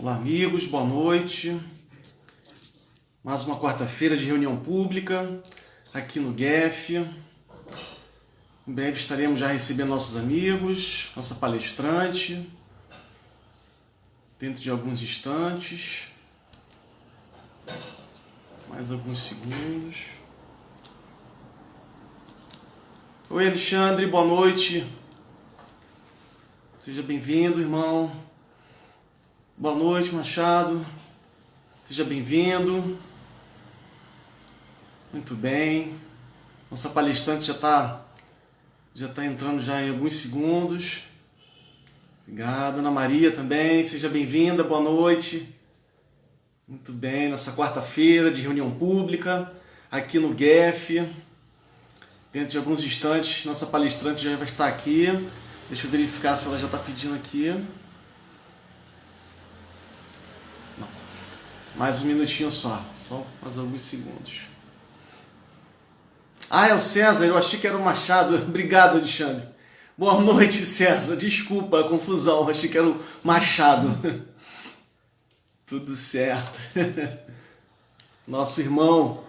Olá, amigos, boa noite. Mais uma quarta-feira de reunião pública aqui no GEF. Em breve estaremos já recebendo nossos amigos, nossa palestrante, dentro de alguns instantes. Mais alguns segundos. Oi, Alexandre, boa noite. Seja bem-vindo, irmão. Boa noite, Machado. Seja bem-vindo. Muito bem. Nossa palestrante já está entrando já em alguns segundos. Obrigado. Ana Maria também, seja bem-vinda. Boa noite. Muito bem. Nossa quarta-feira de reunião pública aqui no GEF. Dentro de alguns instantes, nossa palestrante já vai estar aqui. Deixa eu verificar se ela já está pedindo aqui. Não. Mais um minutinho só mais alguns segundos. Ah, é o César, eu achei que era o Machado. Obrigado, Alexandre. Boa noite, César. Desculpa a confusão, eu achei que era o Machado. Tudo certo. Nosso irmão,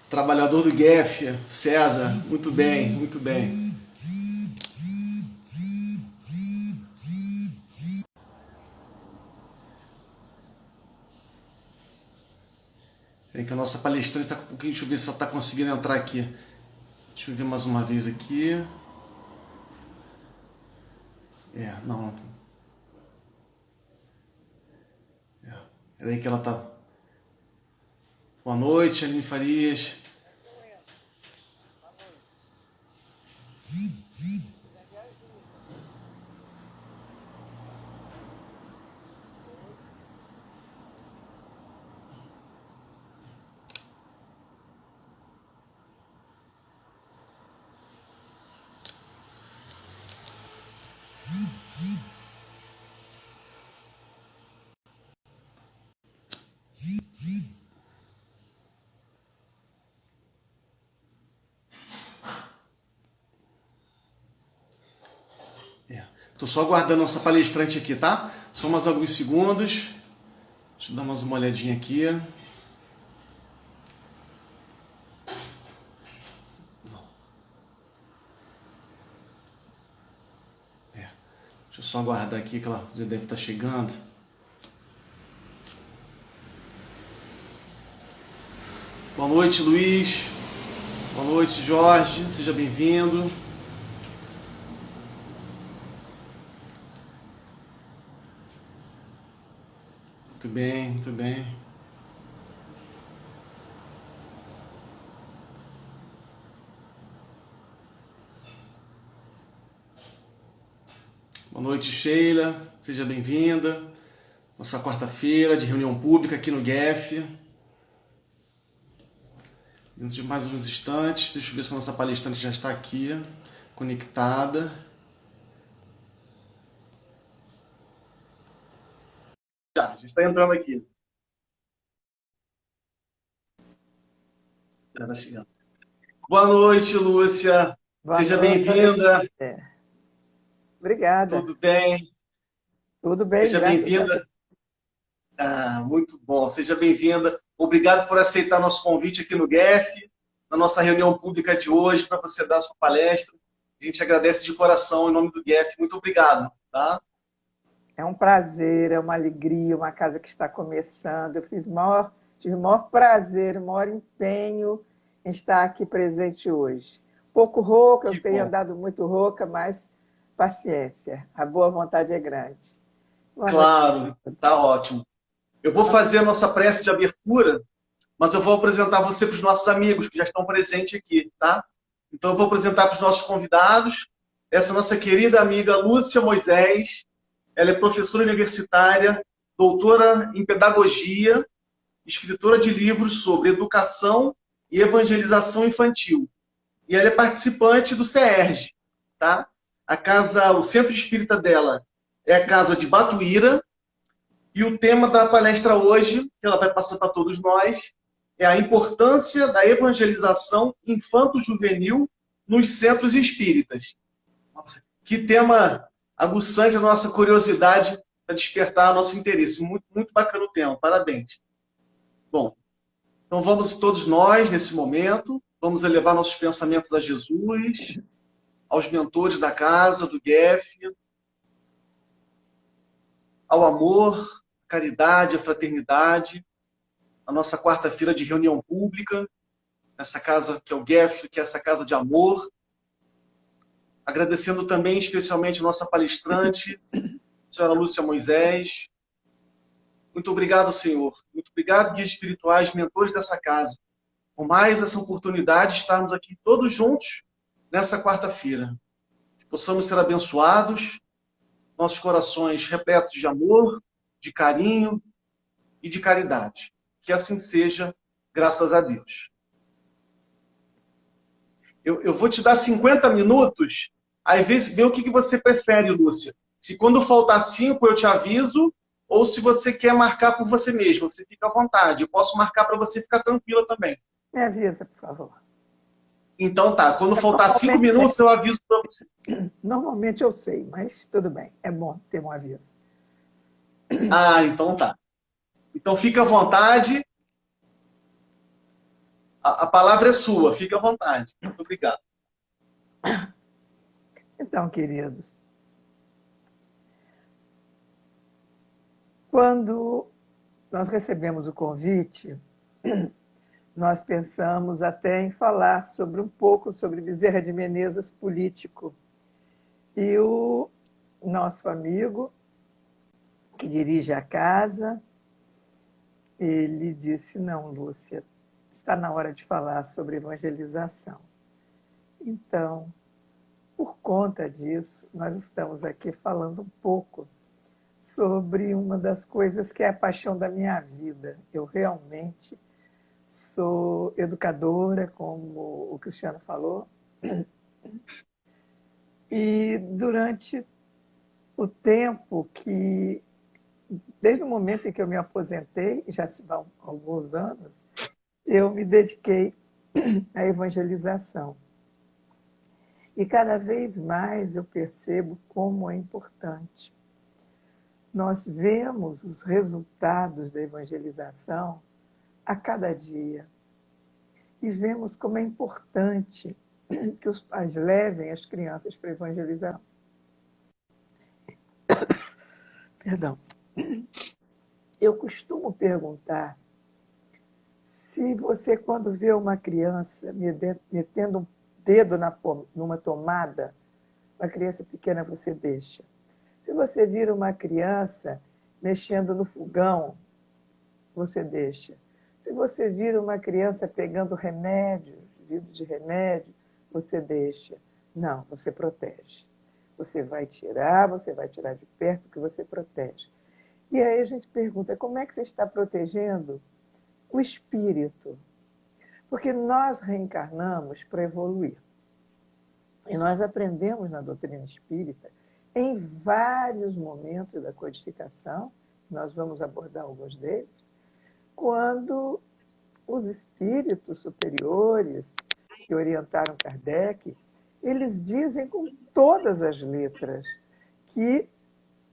trabalhador do GEF, César. Muito bem, muito bem. É que a nossa palestrante está com um pouquinho. Deixa eu ver se ela está conseguindo entrar aqui. Deixa eu ver mais uma vez aqui. Não. Peraí que ela tá. Boa noite, Aline Farias. Estou só aguardando nossa palestrante aqui, tá? Só mais alguns segundos. Deixa eu dar mais uma olhadinha aqui. Deixa eu só aguardar aqui que ela já deve estar chegando. Boa noite, Luiz. Boa noite, Jorge. Seja bem-vindo. Muito bem, muito bem. Boa noite, Sheila. Seja bem-vinda. Nossa quarta-feira de reunião pública aqui no GEF. Dentro de mais uns instantes, deixa eu ver se a nossa palestrante já está aqui, conectada. Já está entrando aqui. Já está chegando. Boa noite, Lúcia. Seja bem-vinda. Obrigada. Tudo bem? Tudo bem. Seja bem-vinda. Muito bom. Seja bem-vinda. Obrigado por aceitar nosso convite aqui no GEF, na nossa reunião pública de hoje, para você dar a sua palestra. A gente agradece de coração em nome do GEF. Muito obrigado. Tá? É um prazer, é uma alegria, uma casa que está começando. Eu tive o maior prazer, o maior empenho em estar aqui presente hoje. Pouco rouca, eu tenho andado muito rouca, mas paciência, a boa vontade é grande. Claro, tá ótimo. Eu vou fazer a nossa prece de abertura, mas eu vou apresentar você para os nossos amigos que já estão presentes aqui, tá? Então eu vou apresentar para os nossos convidados essa nossa querida amiga Lúcia Moisés. Ela é professora universitária, doutora em pedagogia, escritora de livros sobre educação e evangelização infantil. E ela é participante do CERJ, tá? O centro espírita dela é a Casa de Batuíra. E o tema da palestra hoje, que ela vai passar para todos nós, é a importância da evangelização infanto-juvenil nos centros espíritas. Nossa, que tema aguçante a nossa curiosidade para despertar nosso interesse. Muito, muito bacana o tema, parabéns. Bom, então vamos todos nós, nesse momento, vamos elevar nossos pensamentos a Jesus, aos mentores da casa, do GEF, ao amor, à caridade, à fraternidade, a nossa quarta-feira de reunião pública, essa casa que é o GEF, que é essa casa de amor. Agradecendo também especialmente a nossa palestrante, a senhora Lúcia Moisés. Muito obrigado, Senhor. Muito obrigado, guias espirituais, mentores dessa casa, por mais essa oportunidade de estarmos aqui todos juntos nessa quarta-feira. Que possamos ser abençoados, nossos corações repletos de amor, de carinho e de caridade. Que assim seja, graças a Deus. Eu vou te dar 50 minutos, aí vê o que você prefere, Lúcia. Se quando faltar 5 eu te aviso, ou se você quer marcar por você mesma, você fica à vontade. Eu posso marcar para você ficar tranquila também. Me avisa, por favor. Então tá, quando faltar 5 minutos eu aviso para você. Normalmente eu sei, mas tudo bem, é bom ter um aviso. Ah, então tá. Então fica à vontade. A palavra é sua, fica à vontade. Muito obrigado. Então, queridos, quando nós recebemos o convite, nós pensamos até em falar um pouco sobre Bezerra de Menezes político. E o nosso amigo, que dirige a casa, ele disse, não, Lúcia, está na hora de falar sobre evangelização. Então, por conta disso, nós estamos aqui falando um pouco sobre uma das coisas que é a paixão da minha vida. Eu realmente sou educadora, como o Cristiano falou, e durante o tempo que, desde o momento em que eu me aposentei, já se vão alguns anos, eu me dediquei à evangelização. E cada vez mais eu percebo como é importante. Nós vemos os resultados da evangelização a cada dia. E vemos como é importante que os pais levem as crianças para a evangelização. Perdão. Eu costumo perguntar se você, quando vê uma criança metendo um dedo numa tomada, uma criança pequena, você deixa. Se você vira uma criança mexendo no fogão, você deixa. Se você vira uma criança pegando remédio, vidro de remédio, você deixa. Não, você protege. Você vai tirar de perto que você protege. E aí a gente pergunta, como é que você está protegendo o espírito? Porque nós reencarnamos para evoluir. E nós aprendemos na doutrina espírita, em vários momentos da codificação, nós vamos abordar alguns deles, quando os espíritos superiores que orientaram Kardec, eles dizem com todas as letras que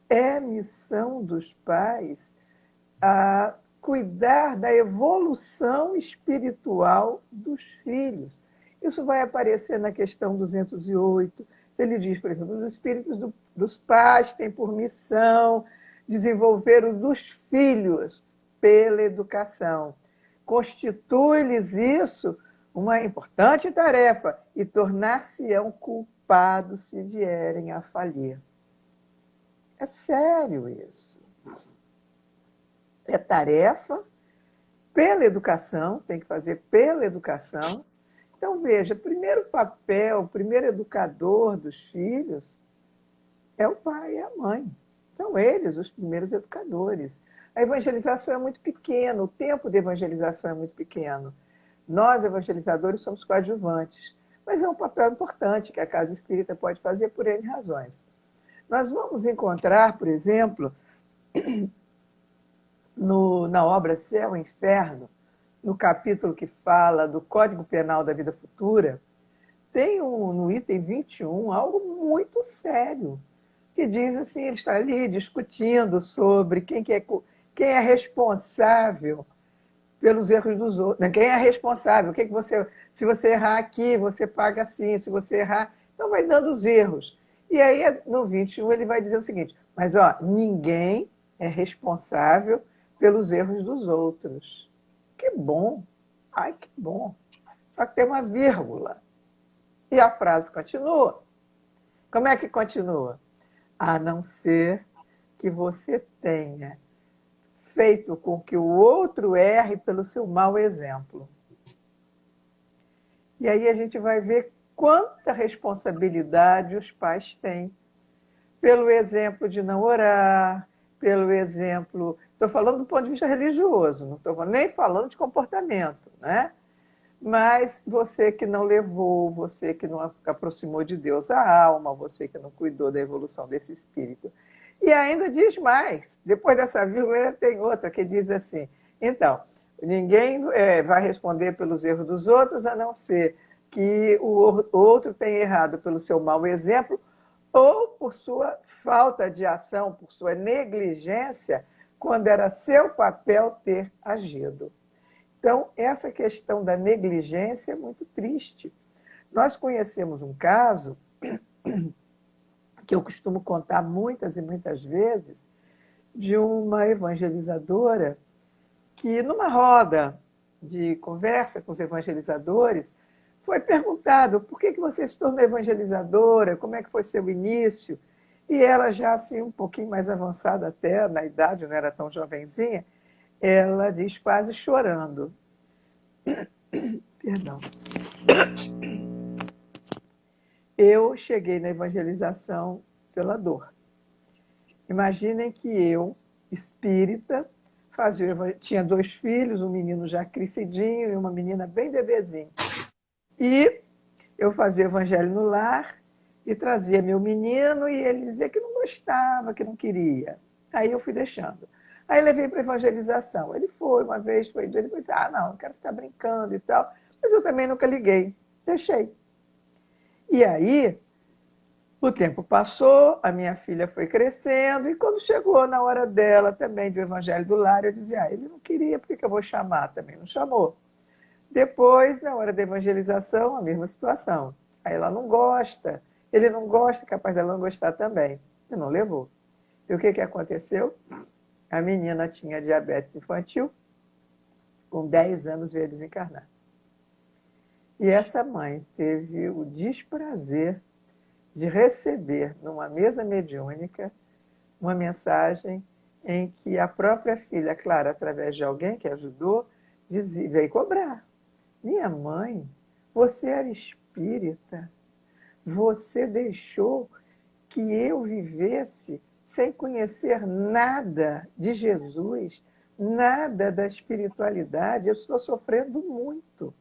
é missão dos pais a cuidar da evolução espiritual dos filhos. Isso vai aparecer na questão 208. Ele diz, por exemplo, os espíritos dos pais têm por missão desenvolver o dos filhos pela educação. Constitui-lhes isso uma importante tarefa e tornar-se-ão culpados se vierem a falhar. É sério isso. É tarefa pela educação, tem que fazer pela educação. Então, veja, o primeiro papel, o primeiro educador dos filhos é o pai e a mãe. São eles os primeiros educadores. A evangelização é muito pequena, o tempo de evangelização é muito pequeno. Nós, evangelizadores, somos coadjuvantes, mas é um papel importante que a Casa Espírita pode fazer por N razões. Nós vamos encontrar, por exemplo, na obra Céu e Inferno, no capítulo que fala do Código Penal da Vida Futura, tem no item 21 algo muito sério, que diz assim, ele está ali discutindo sobre quem é responsável pelos erros dos outros. Né? Quem é responsável? Se você errar aqui, você paga assim, se você errar... Então, vai dando os erros. E aí, no 21, ele vai dizer o seguinte, mas, ninguém é responsável pelos erros dos outros. Que bom! Ai, que bom! Só que tem uma vírgula. E a frase continua. Como é que continua? A não ser que você tenha feito com que o outro erre pelo seu mau exemplo. E aí a gente vai ver quanta responsabilidade os pais têm pelo exemplo de não orar, pelo exemplo... Estou falando do ponto de vista religioso, não estou nem falando de comportamento, né? Mas você que não levou, você que não aproximou de Deus a alma, você que não cuidou da evolução desse espírito. E ainda diz mais, depois dessa vírgula tem outra que diz assim, então, ninguém vai responder pelos erros dos outros, a não ser que o outro tenha errado pelo seu mau exemplo ou por sua falta de ação, por sua negligência, quando era seu papel ter agido. Então, essa questão da negligência é muito triste. Nós conhecemos um caso que eu costumo contar muitas e muitas vezes, de uma evangelizadora que, numa roda de conversa com os evangelizadores, foi perguntado por que você se tornou evangelizadora, como é que foi seu início? E ela já assim, um pouquinho mais avançada até na idade, não era tão jovenzinha, ela diz quase chorando. Perdão. Eu cheguei na evangelização pela dor. Imaginem que eu, espírita, tinha 2 filhos, um menino já crescidinho e uma menina bem bebezinha. E eu fazia evangelho no lar e trazia meu menino e ele dizia que não gostava, que não queria. Aí eu fui deixando. Aí levei para evangelização. Ele foi uma vez, foi dois, depois, não quero ficar brincando e tal. Mas eu também nunca liguei, deixei. E aí, o tempo passou, a minha filha foi crescendo, e quando chegou na hora dela também do Evangelho do Lar, eu dizia, ele não queria, por que eu vou chamar também? Não chamou. Depois, na hora da evangelização, a mesma situação. Aí ela não gosta, ele não gosta, capaz dela não gostar também. E não levou. E o que aconteceu? A menina tinha diabetes infantil, com 10 anos veio desencarnar. E essa mãe teve o desprazer de receber numa mesa mediúnica uma mensagem em que a própria filha, claro, através de alguém que ajudou, veio cobrar. Minha mãe, você era espírita, você deixou que eu vivesse sem conhecer nada de Jesus, nada da espiritualidade, eu estou sofrendo muito.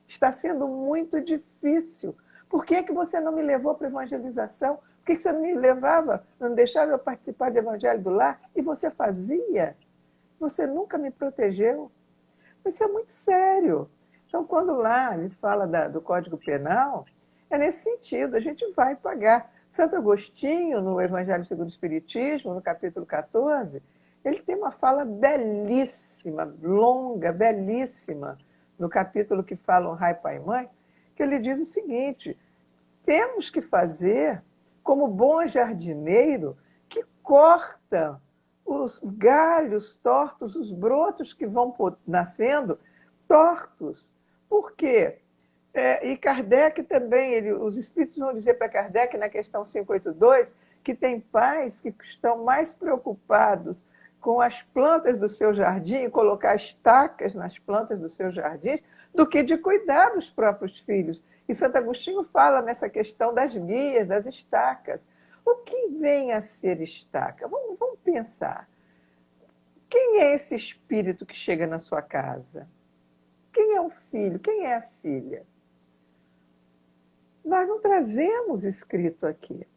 Está sendo muito difícil. Por que você não me levou para a evangelização? Por que você não me levava, não deixava eu participar do Evangelho do Lar? E você fazia? Você nunca me protegeu? Isso é muito sério. Então, quando lá ele fala do Código Penal, é nesse sentido, a gente vai pagar. Santo Agostinho, no Evangelho segundo o Espiritismo, no capítulo 14, ele tem uma fala belíssima, longa, belíssima, no capítulo que fala Honrai Pai e Mãe, que ele diz o seguinte, temos que fazer como bom jardineiro que corta os galhos tortos, os brotos que vão nascendo tortos. Por quê? E Kardec também, os espíritos vão dizer para Kardec, na questão 582, que tem pais que estão mais preocupados com as plantas do seu jardim, colocar estacas nas plantas dos seus jardins, do que de cuidar dos próprios filhos. E Santo Agostinho fala nessa questão das guias, das estacas. O que vem a ser estaca? Vamos pensar. Quem é esse espírito que chega na sua casa? Quem é o filho? Quem é a filha? Nós não trazemos escrito aqui.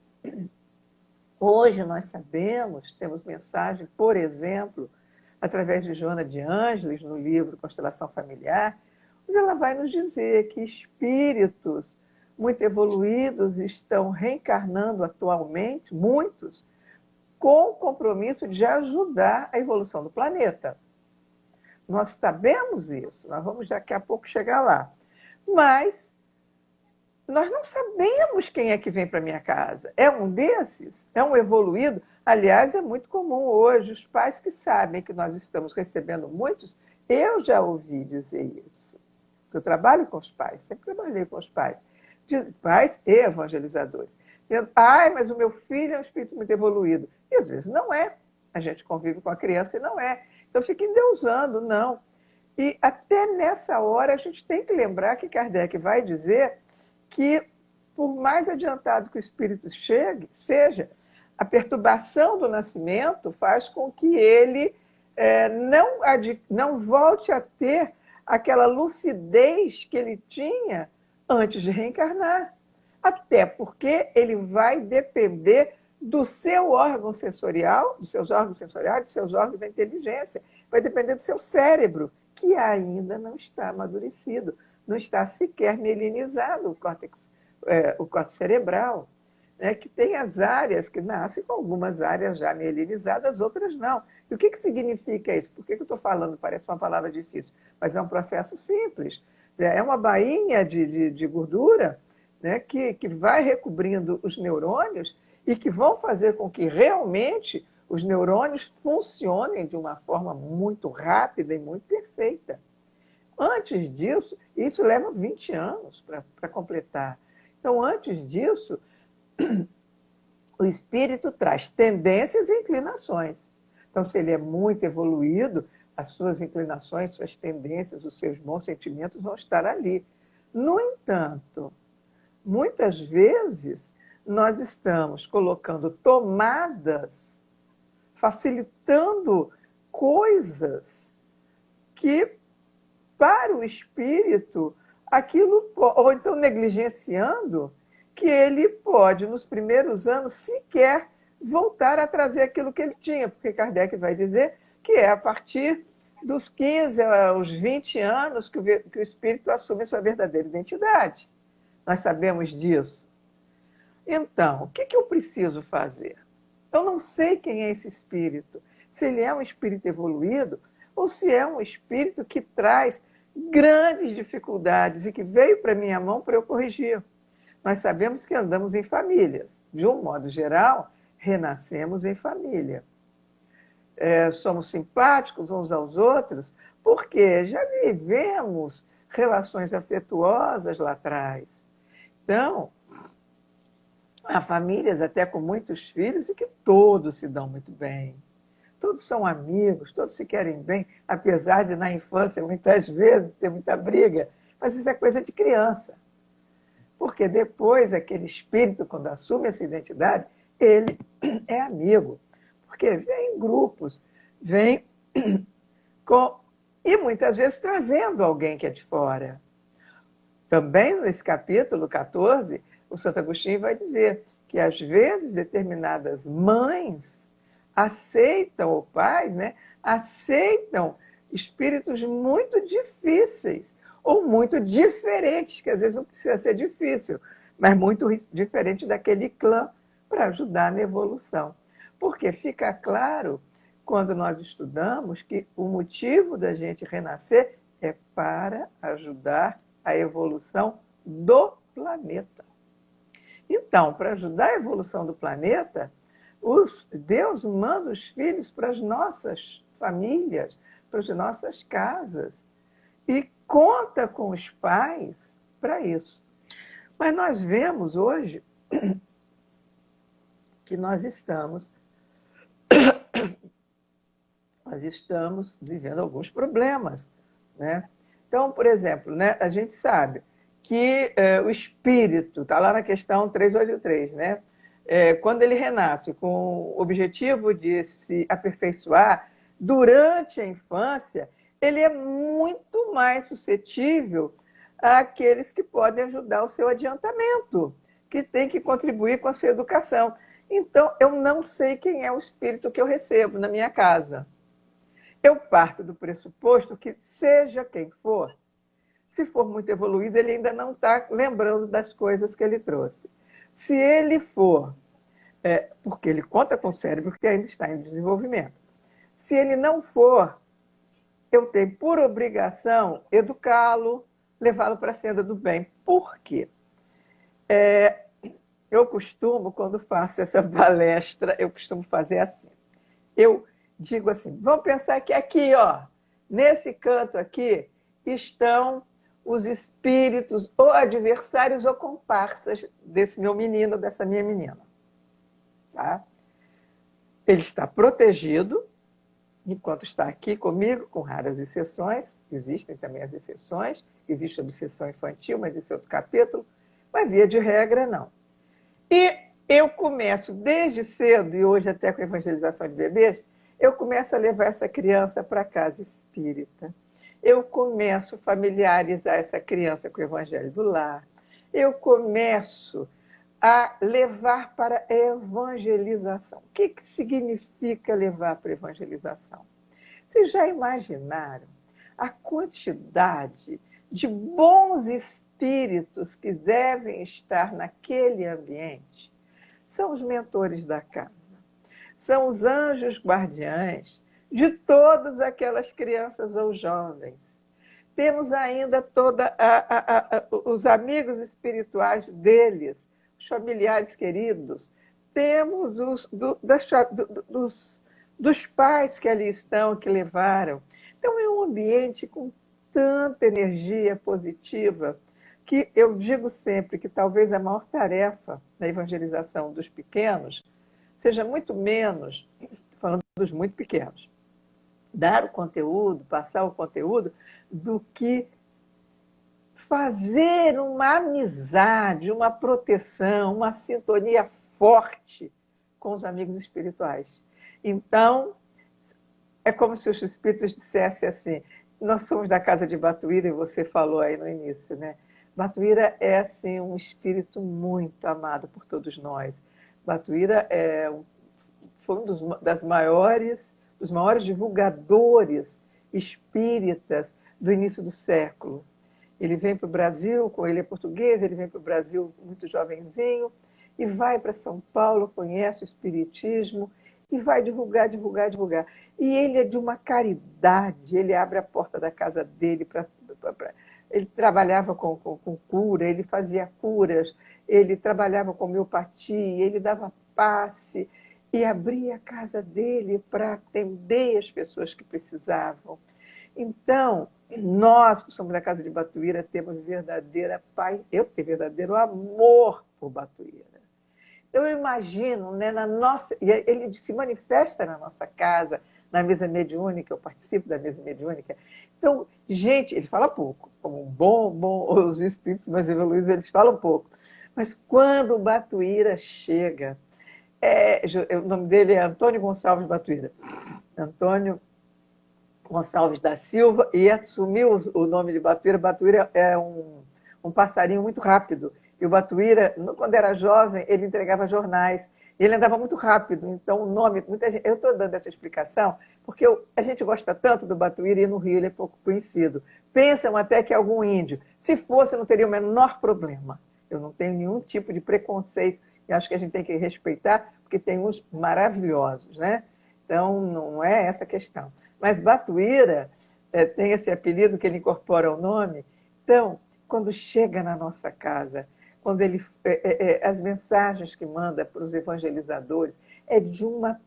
Hoje nós sabemos, temos mensagem, por exemplo, através de Joana de Ângeles, no livro Constelação Familiar, onde ela vai nos dizer que espíritos muito evoluídos estão reencarnando atualmente, muitos, com o compromisso de ajudar a evolução do planeta. Nós sabemos isso, nós vamos daqui a pouco chegar lá. Mas nós não sabemos quem é que vem para minha casa. É um desses? É um evoluído? Aliás, é muito comum hoje, os pais que sabem que nós estamos recebendo muitos, eu já ouvi dizer isso. Eu trabalho com os pais, sempre trabalhei com os pais. Pais e evangelizadores. Dizendo, mas o meu filho é um espírito muito evoluído. E às vezes não é. A gente convive com a criança e não é. Então fica endeusando, não. E até nessa hora a gente tem que lembrar que Kardec vai dizer que, por mais adiantado que o espírito seja, a perturbação do nascimento faz com que ele não volte a ter aquela lucidez que ele tinha antes de reencarnar. Até porque ele vai depender do seu órgão sensorial, dos seus órgãos sensoriais, dos seus órgãos da inteligência. Vai depender do seu cérebro, que ainda não está amadurecido, não está sequer mielinizado o córtex cerebral, né, que tem as áreas que nascem com algumas áreas já mielinizadas, outras não. E o que significa isso? Por que eu estou falando? Parece uma palavra difícil, mas é um processo simples. É uma bainha de gordura, né, que vai recobrindo os neurônios e que vão fazer com que realmente os neurônios funcionem de uma forma muito rápida e muito perfeita. Antes disso, isso leva 20 anos para completar. Então, antes disso, o espírito traz tendências e inclinações. Então, se ele é muito evoluído, as suas inclinações, suas tendências, os seus bons sentimentos vão estar ali. No entanto, muitas vezes nós estamos colocando tomadas, facilitando coisas que, para o espírito, aquilo, ou então negligenciando, que ele pode, nos primeiros anos, sequer voltar a trazer aquilo que ele tinha, porque Kardec vai dizer que é a partir dos 15 aos 20 anos que o espírito assume sua verdadeira identidade. Nós sabemos disso. Então, o que eu preciso fazer? Eu não sei quem é esse espírito, se ele é um espírito evoluído ou se é um espírito que traz grandes dificuldades e que veio para minha mão para eu corrigir. Nós sabemos que andamos em famílias. De um modo geral, renascemos em família. Somos simpáticos uns aos outros porque já vivemos relações afetuosas lá atrás. Então, há famílias até com muitos filhos e que todos se dão muito bem. Todos são amigos, todos se querem bem, apesar de, na infância, muitas vezes, ter muita briga. Mas isso é coisa de criança. Porque depois, aquele espírito, quando assume essa identidade, ele é amigo. Porque vem em grupos, vem e muitas vezes trazendo alguém que é de fora. Também nesse capítulo 14, o Santo Agostinho vai dizer que, às vezes, determinadas mães aceitam, ou pais, né, aceitam espíritos muito difíceis, ou muito diferentes, que às vezes não precisa ser difícil, mas muito diferente daquele clã, para ajudar na evolução. Porque fica claro, quando nós estudamos, que o motivo da gente renascer é para ajudar a evolução do planeta. Então, para ajudar a evolução do planeta, Deus manda os filhos para as nossas famílias, para as nossas casas, e conta com os pais para isso. Mas nós vemos hoje que nós estamos vivendo alguns problemas, né? Então, por exemplo, né, a gente sabe que o espírito, está lá na questão 383, né? Quando ele renasce com o objetivo de se aperfeiçoar durante a infância, ele é muito mais suscetível àqueles que podem ajudar o seu adiantamento, que tem que contribuir com a sua educação. Então, eu não sei quem é o espírito que eu recebo na minha casa. Eu parto do pressuposto que, seja quem for, Se for muito evoluído, ele ainda não está lembrando das coisas que ele trouxe. Se ele for, porque ele conta com o cérebro que ainda está em desenvolvimento. Se ele não for, eu tenho por obrigação educá-lo, levá-lo para a senda do bem. Por quê? Eu costumo, quando faço essa palestra, eu costumo fazer assim. Eu digo assim, vamos pensar que aqui, ó, nesse canto aqui, estão os espíritos ou adversários ou comparsas desse meu menino, dessa minha menina. Tá? Ele está protegido, enquanto está aqui comigo, com raras exceções, existem também as exceções, existe a obsessão infantil, mas isso é outro capítulo, mas via de regra, não. E eu começo desde cedo, e hoje até com a evangelização de bebês, eu começo a levar essa criança para a casa espírita. Eu começo a familiarizar essa criança com o evangelho do lar. Eu começo a levar para a evangelização. O que significa levar para a evangelização? Vocês já imaginaram a quantidade de bons espíritos que devem estar naquele ambiente? São os mentores da casa, são os anjos guardiães de todas aquelas crianças ou jovens. Temos ainda os amigos espirituais deles, os familiares queridos. Temos dos pais que ali estão, que levaram. Então, é um ambiente com tanta energia positiva que eu digo sempre que talvez a maior tarefa da evangelização dos pequenos seja muito menos, falando dos muito pequenos, dar o conteúdo, passar o conteúdo, do que fazer uma amizade, uma proteção, uma sintonia forte com os amigos espirituais. Então, é como se os espíritos dissessem assim, nós somos da casa de Batuíra, e você falou aí no início, né? Batuíra é, assim, um espírito muito amado por todos nós. Batuíra foi um dos maiores divulgadores espíritas do início do século. Ele vem para o Brasil, ele é português, ele vem para o Brasil muito jovenzinho, e vai para São Paulo, conhece o espiritismo, e vai divulgar. E ele é de uma caridade, ele abre a porta da casa dele ele trabalhava com cura, ele fazia curas, ele trabalhava com homeopatia, ele dava passe e abria a casa dele para atender as pessoas que precisavam. Então, nós que somos da casa de Batuíra temos eu tenho verdadeiro amor por Batuíra. Eu imagino, né, ele se manifesta na nossa casa, na mesa mediúnica, eu participo da mesa mediúnica. Então, gente, ele fala pouco, como os espíritos mais evoluídos, eles falam pouco. Mas quando o Batuíra chega, o nome dele é Antônio Gonçalves Batuíra. Antônio Gonçalves da Silva, e assumiu o nome de Batuíra. Batuíra é um passarinho muito rápido. E o Batuíra, quando era jovem, ele entregava jornais. Ele andava muito rápido, então o nome... Muita gente, eu estou dando essa explicação porque a gente gosta tanto do Batuíra e no Rio ele é pouco conhecido. Pensam até que é algum índio. Se fosse, não teria o menor problema. Eu não tenho nenhum tipo de preconceito e acho que a gente tem que respeitar, porque tem uns maravilhosos, né? Então, não é essa a questão. Mas Batuíra tem esse apelido que ele incorpora ao nome. Então, quando chega na nossa casa, quando ele as mensagens que manda para os evangelizadores é de uma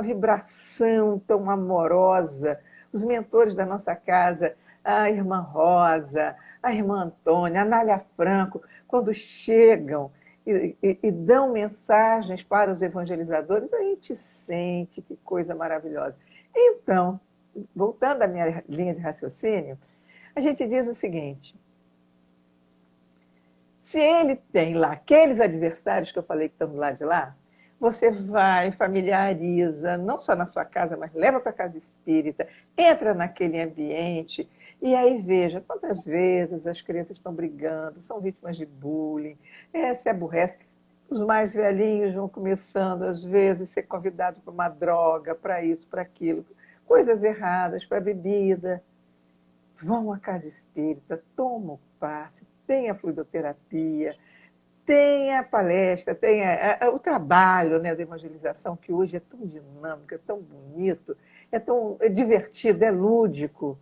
vibração tão amorosa. Os mentores da nossa casa, a irmã Rosa, a irmã Antônia, a Nália Franco, quando chegam e dão mensagens para os evangelizadores, a gente sente que coisa maravilhosa. Então, voltando à minha linha de raciocínio, a gente diz o seguinte: se ele tem lá aqueles adversários que eu falei que estão do lado de lá, você vai, familiariza, não só na sua casa, mas leva para a casa espírita, entra naquele ambiente e aí veja quantas vezes as crianças estão brigando, são vítimas de bullying, se aborrece. Os mais velhinhos vão começando, às vezes, a ser convidados para uma droga, para isso, para aquilo, coisas erradas, para bebida. vão à casa espírita, tomam passe, tem a fluidoterapia, tem a palestra, tem o trabalho, né, da evangelização, que hoje é tão dinâmico, é tão bonito, é tão divertido, é lúdico,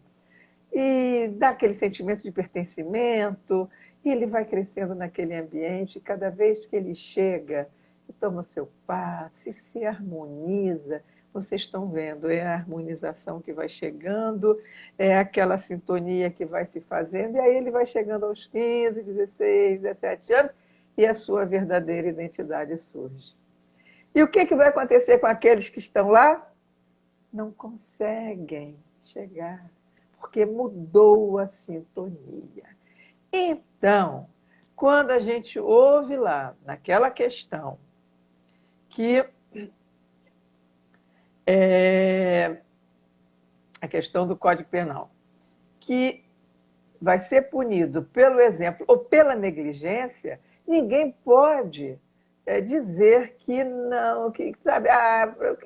e dá aquele sentimento de pertencimento, e ele vai crescendo naquele ambiente, e cada vez que ele chega e toma seu passe, se harmoniza, vocês estão vendo, é a harmonização que vai chegando, é aquela sintonia que vai se fazendo, e aí ele vai chegando aos 15, 16, 17 anos, e a sua verdadeira identidade surge. E o que vai acontecer com aqueles que estão lá? Não conseguem chegar, porque mudou a sintonia. Então, quando a gente ouve lá, naquela questão, que a questão do Código Penal, que vai ser punido pelo exemplo ou pela negligência, ninguém pode dizer que não, que sabe,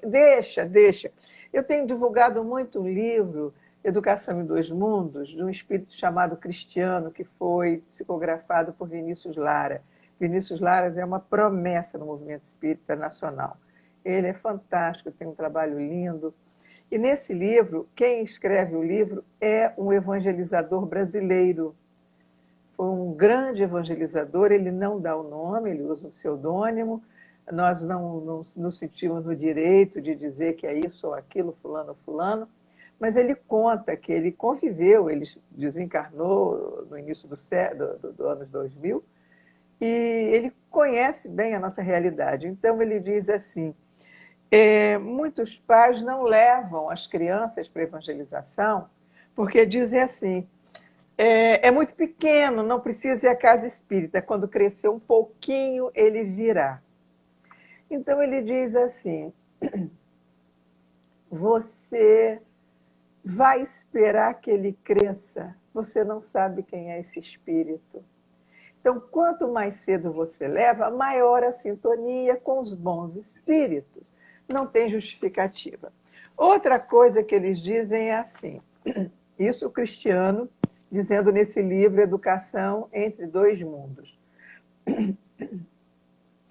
deixa. Eu tenho divulgado muito um livro, Educação em Dois Mundos, de um espírito chamado Cristiano, que foi psicografado por Vinícius Lara. Vinícius Lara é uma promessa no movimento espírita nacional. Ele é fantástico, tem um trabalho lindo. E nesse livro, quem escreve o livro é um evangelizador brasileiro. Foi um grande evangelizador, ele não dá o nome, ele usa um pseudônimo. Nós não nos sentimos no direito de dizer que é isso ou aquilo, fulano ou fulano, mas ele conta que ele conviveu, ele desencarnou no início do anos 2000, e ele conhece bem a nossa realidade. Então ele diz assim, muitos pais não levam as crianças para a evangelização porque dizem assim, é muito pequeno, não precisa ir à casa espírita, quando crescer um pouquinho ele virá. Então ele diz assim, você vai esperar que ele cresça, você não sabe quem é esse espírito. Então, quanto mais cedo você leva, maior a sintonia com os bons espíritos. Não tem justificativa. Outra coisa que eles dizem é assim, isso o Cristiano, dizendo nesse livro Educação entre Dois Mundos.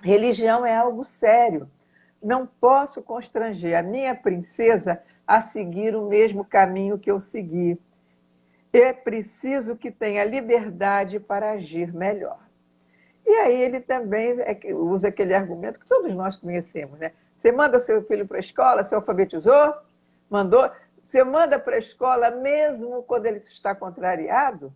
Religião é algo sério. Não posso constranger a minha princesa a seguir o mesmo caminho que eu segui. É preciso que tenha liberdade para agir melhor. E aí ele também usa aquele argumento que todos nós conhecemos, né? Você manda seu filho para a escola, você alfabetizou? Mandou? Você manda para a escola mesmo quando ele está contrariado?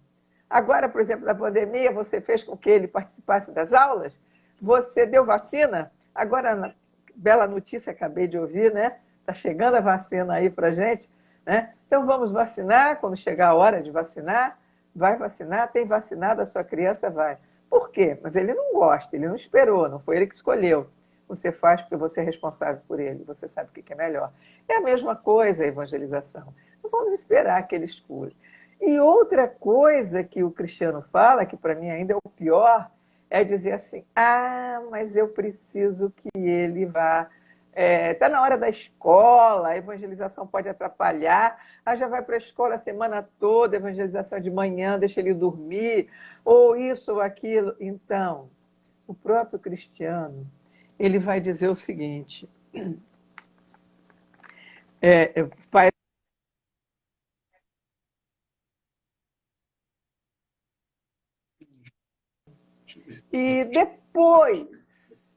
Agora, por exemplo, na pandemia, você fez com que ele participasse das aulas? Você deu vacina? Agora, bela notícia, acabei de ouvir, né? Está chegando a vacina aí para a gente, né? Então vamos vacinar, quando chegar a hora de vacinar, vai vacinar, tem vacinado, a sua criança vai. Por quê? Mas ele não gosta, ele não esperou, não foi ele que escolheu. Você faz porque você é responsável por ele, você sabe o que é melhor. É a mesma coisa a evangelização. Não vamos esperar que ele escolha. E outra coisa que o Cristiano fala, que para mim ainda é o pior, é dizer assim, mas eu preciso que ele vá. Está na hora da escola, a evangelização pode atrapalhar, já vai para a escola a semana toda, a evangelização é de manhã, deixa ele dormir, ou isso ou aquilo. Então, o próprio Cristiano, ele vai dizer o seguinte, faz. E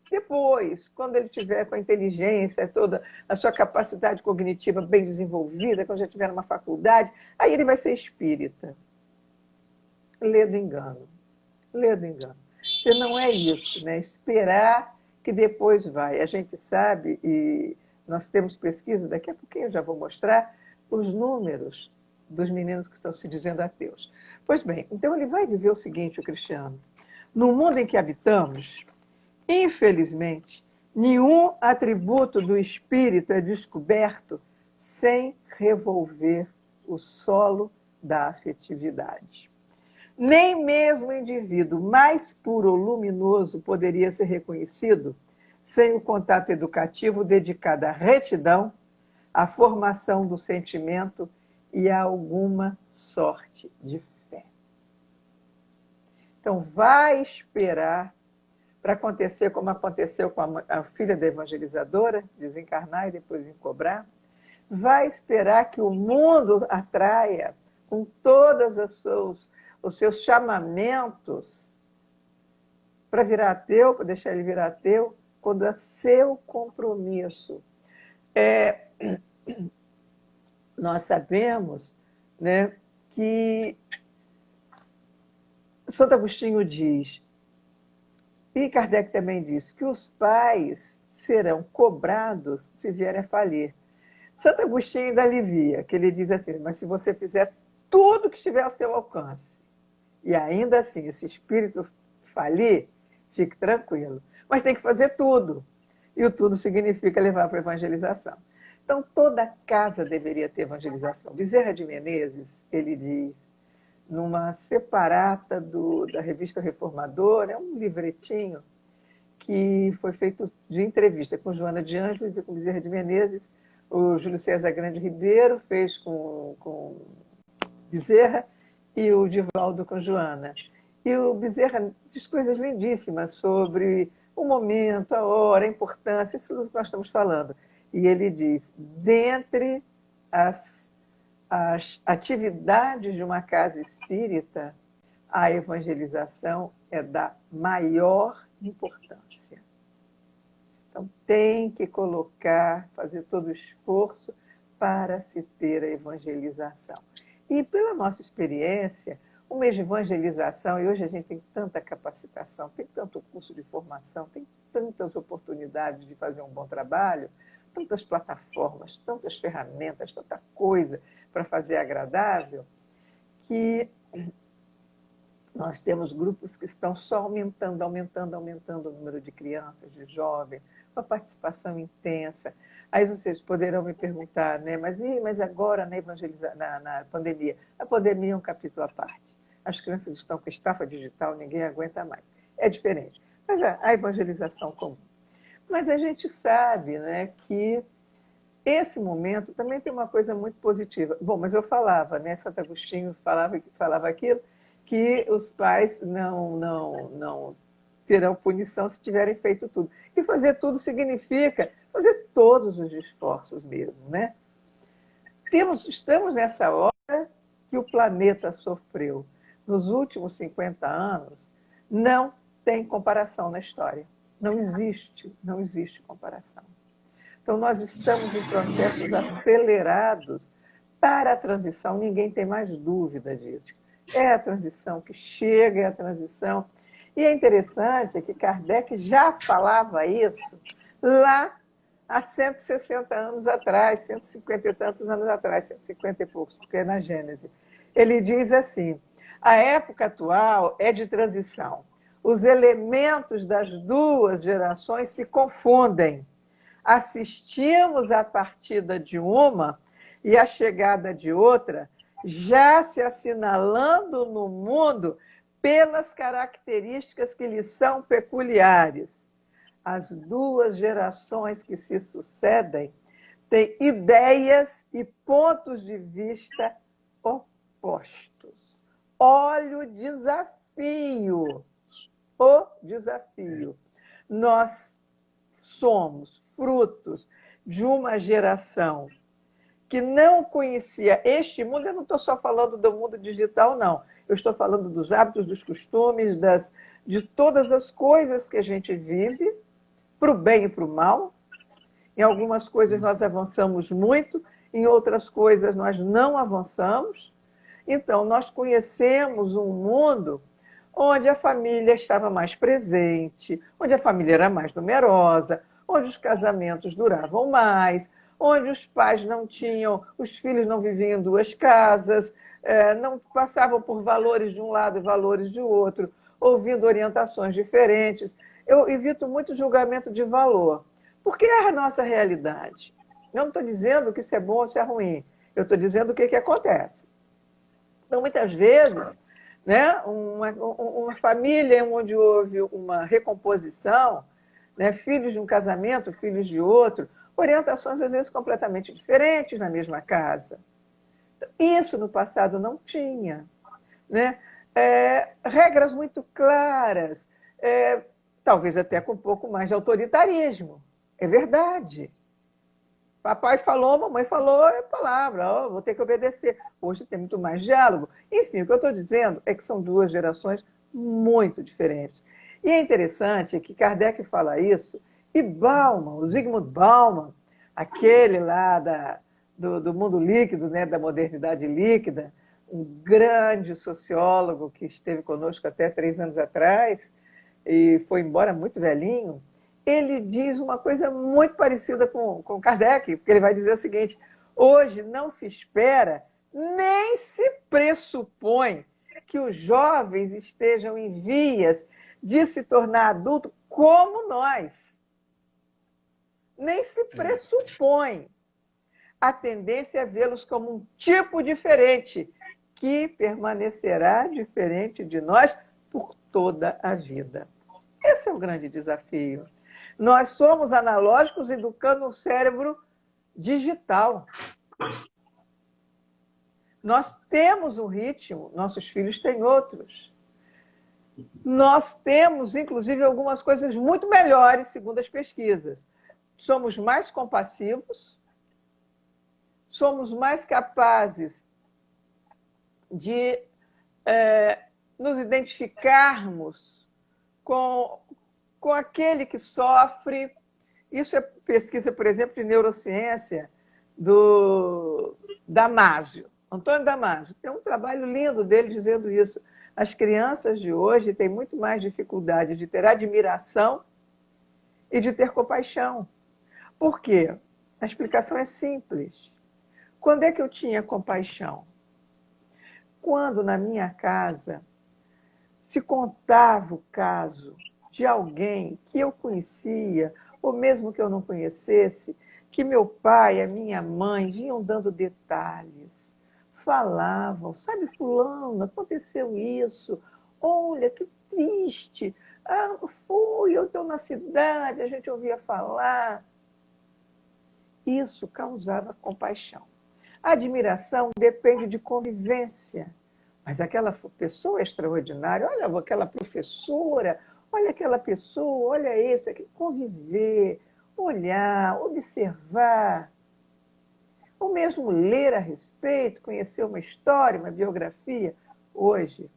depois, quando ele tiver com a inteligência toda, a sua capacidade cognitiva bem desenvolvida, quando já tiver numa faculdade, aí ele vai ser espírita. Lê do engano. Lê do engano. Porque não é isso, né? Esperar que depois vai. A gente sabe, e nós temos pesquisa, daqui a pouquinho eu já vou mostrar, os números dos meninos que estão se dizendo ateus. Pois bem, então ele vai dizer o seguinte, o Cristiano, no mundo em que habitamos, infelizmente, nenhum atributo do espírito é descoberto sem revolver o solo da afetividade. Nem mesmo o indivíduo mais puro ou luminoso poderia ser reconhecido sem o contato educativo dedicado à retidão, à formação do sentimento e alguma sorte de fé. Então, vai esperar para acontecer como aconteceu com a filha da evangelizadora, desencarnar e depois vir cobrar. Vai esperar que o mundo atraia com todos os seus chamamentos para virar ateu, para deixar ele virar ateu, quando é seu compromisso. Nós sabemos, né, que Santo Agostinho diz, e Kardec também diz, que os pais serão cobrados se vierem a falir. Santo Agostinho ainda alivia, que ele diz assim, mas se você fizer tudo que estiver ao seu alcance, e ainda assim esse espírito falir, fique tranquilo. Mas tem que fazer tudo. E o tudo significa levar para a evangelização. Então, toda casa deveria ter evangelização. Bezerra de Menezes, ele diz, numa separata da Revista Reformadora, é um livretinho que foi feito de entrevista com Joana de Ângeles e com Bezerra de Menezes. O Júlio César Grande Ribeiro fez com Bezerra e o Divaldo com Joana. E o Bezerra diz coisas lindíssimas sobre o momento, a hora, a importância, isso tudo que nós estamos falando. E ele diz, dentre as atividades de uma casa espírita, a evangelização é da maior importância. Então, tem que fazer todo o esforço para se ter a evangelização. E pela nossa experiência, o mês de evangelização, e hoje a gente tem tanta capacitação, tem tanto curso de formação, tem tantas oportunidades de fazer um bom trabalho, tantas plataformas, tantas ferramentas, tanta coisa para fazer agradável, que nós temos grupos que estão só aumentando o número de crianças, de jovens, uma participação intensa. Aí vocês poderão me perguntar, né? Mas agora na pandemia, a pandemia é um capítulo à parte. As crianças estão com estafa digital, ninguém aguenta mais. É diferente. Mas a evangelização comum. Mas a gente sabe, né, que esse momento também tem uma coisa muito positiva. Bom, mas eu falava, né, Santo Agostinho falava aquilo, que os pais não terão punição se tiverem feito tudo. E fazer tudo significa fazer todos os esforços mesmo, né? Estamos nessa hora que o planeta sofreu. Nos últimos 50 anos, não tem comparação na história. Não existe comparação. Então, nós estamos em processos acelerados para a transição, ninguém tem mais dúvida disso. É a transição que chega, é a transição. E é interessante que Kardec já falava isso lá há 160 anos atrás, 150 e tantos anos atrás, 150 e poucos, porque é na Gênese. Ele diz assim, a época atual é de transição. Os elementos das duas gerações se confundem. Assistimos à partida de uma e à chegada de outra, já se assinalando no mundo pelas características que lhes são peculiares. As duas gerações que se sucedem têm ideias e pontos de vista opostos. Olha o desafio. O desafio. Nós somos frutos de uma geração que não conhecia este mundo. Eu não estou só falando do mundo digital, não. Eu estou falando dos hábitos, dos costumes, de todas as coisas que a gente vive, para o bem e para o mal. Em algumas coisas nós avançamos muito, em outras coisas nós não avançamos. Então, nós conhecemos um mundo onde a família estava mais presente, onde a família era mais numerosa, onde os casamentos duravam mais, onde os pais não tinham, os filhos não viviam em duas casas, não passavam por valores de um lado e valores de outro, ouvindo orientações diferentes. Eu evito muito julgamento de valor, porque é a nossa realidade. Eu não estou dizendo que isso é bom ou se é ruim, eu estou dizendo o que acontece. Então, muitas vezes, né, uma família onde houve uma recomposição, né, filhos de um casamento, filhos de outro, orientações às vezes completamente diferentes na mesma casa. Isso no passado não tinha, né? Regras muito claras, talvez até com um pouco mais de autoritarismo. É verdade. Papai falou, mamãe falou, é palavra, vou ter que obedecer. Hoje tem muito mais diálogo. Enfim, o que eu estou dizendo é que são duas gerações muito diferentes. E é interessante que Kardec fala isso, e Bauman, o Zygmunt Bauman, aquele lá do mundo líquido, né, da modernidade líquida, um grande sociólogo que esteve conosco até 3 anos atrás e foi embora muito velhinho, ele diz uma coisa muito parecida com Kardec, porque ele vai dizer o seguinte: hoje não se espera, nem se pressupõe que os jovens estejam em vias de se tornar adulto como nós. Nem se pressupõe. A tendência é vê-los como um tipo diferente, que permanecerá diferente de nós por toda a vida. Esse é o grande desafio. Nós somos analógicos educando um cérebro digital. Nós temos um ritmo, nossos filhos têm outros. Nós temos, inclusive, algumas coisas muito melhores, segundo as pesquisas. Somos mais compassivos, somos mais capazes de nos identificarmos com aquele que sofre. Isso é pesquisa, por exemplo, de neurociência do Damasio, Antônio Damasio. Tem um trabalho lindo dele dizendo isso. As crianças de hoje têm muito mais dificuldade de ter admiração e de ter compaixão. Por quê? A explicação é simples. Quando é que eu tinha compaixão? Quando na minha casa se contava o caso de alguém que eu conhecia, ou mesmo que eu não conhecesse, que meu pai e a minha mãe vinham dando detalhes, falavam, sabe, fulano, aconteceu isso, olha, que triste, eu estou na cidade, a gente ouvia falar. Isso causava compaixão. A admiração depende de convivência. Mas aquela pessoa extraordinária, olha aquela professora, olha aquela pessoa, olha isso, conviver, olhar, observar, ou mesmo ler a respeito, conhecer uma história, uma biografia. Hoje,